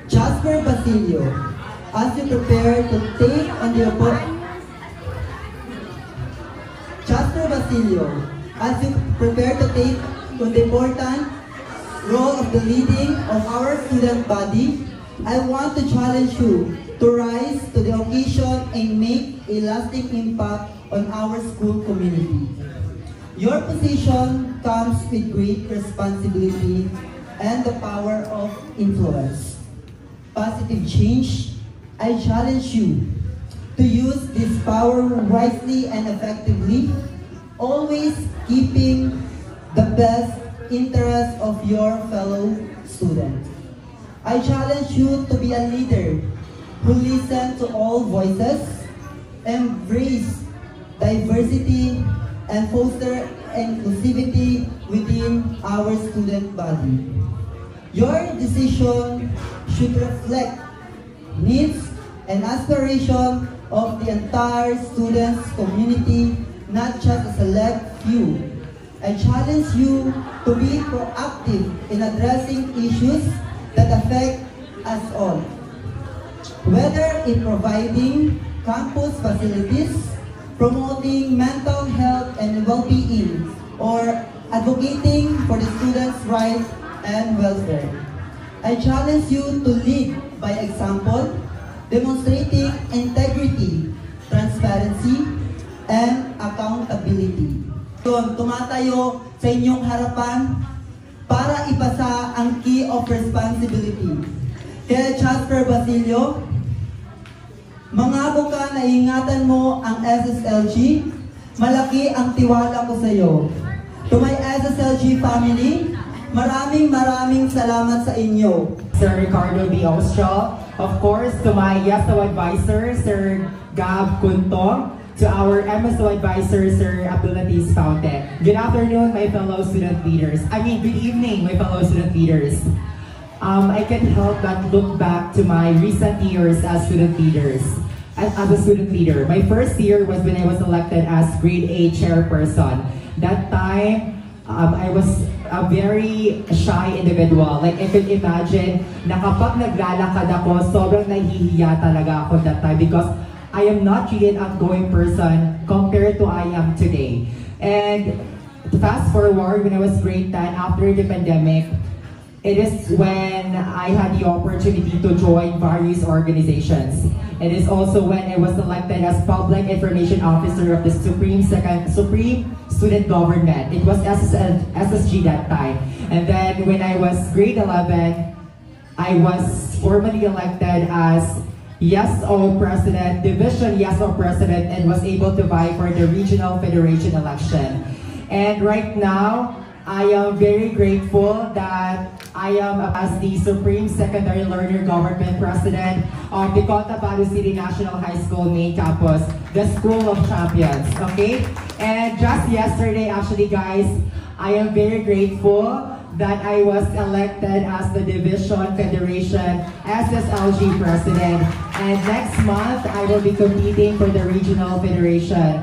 Jasper Basilio, as you prepare to take on the Jasper Basilio, as you prepare to take on the important role of the leading of our student body, I want to challenge you to rise to the occasion and make a lasting impact on our school community. Your position comes with great responsibility and the power of influence. Positive change, I challenge you to use this power wisely and effectively, always keeping the best interest of your fellow students. I challenge you to be a leader who listens to all voices, embrace diversity, and foster inclusivity within our student body. Your decision should reflect needs and aspirations of the entire students community, not just a select few. I challenge you to be proactive in addressing issues that affect us all, whether in providing campus facilities, promoting mental health and well-being, or advocating for the students' rights and welfare. I challenge you to lead by example, demonstrating integrity, transparency, and accountability. Tumatayo sa inyong harapan para ipasa ang key of responsibility. Kaya Jasper Basilio, mangako ka na ingatan mo ang SSLG, malaki ang tiwala ko sa iyo. To my SSLG family, maraming salamat sa inyo. Sir Ricardo B. Austral, of course, to my YESO advisor, Sir Gab Kunto, to our MSO advisor, Sir Abdulaziz Faute. Good afternoon, my fellow student leaders. Good evening, my fellow student leaders. I can't help but look back to my recent years as student leaders. As a student leader, my first year was when I was elected as grade A chairperson. That time, I was a very shy individual. Like, I could imagine na kapag naglalakad ako, sobrang nahihiya talaga ako that time because I am not really an outgoing person compared to I am today. And fast forward, when I was grade 10, after the pandemic, it is when I had the opportunity to join various organizations. It is also when I was elected as Public Information Officer of the Supreme Student Government. It was SSG that time. And then when I was grade 11, I was formally elected as YESO President, Division YESO President, and was able to vie for the Regional Federation election. And right now, I am very grateful that I am as the Supreme Secondary Learner Government President of the Cotabato City National High School main campus, the School of Champions, okay? And just yesterday, actually guys, I am very grateful that I was elected as the Division Federation SSLG President. And next month, I will be competing for the Regional Federation.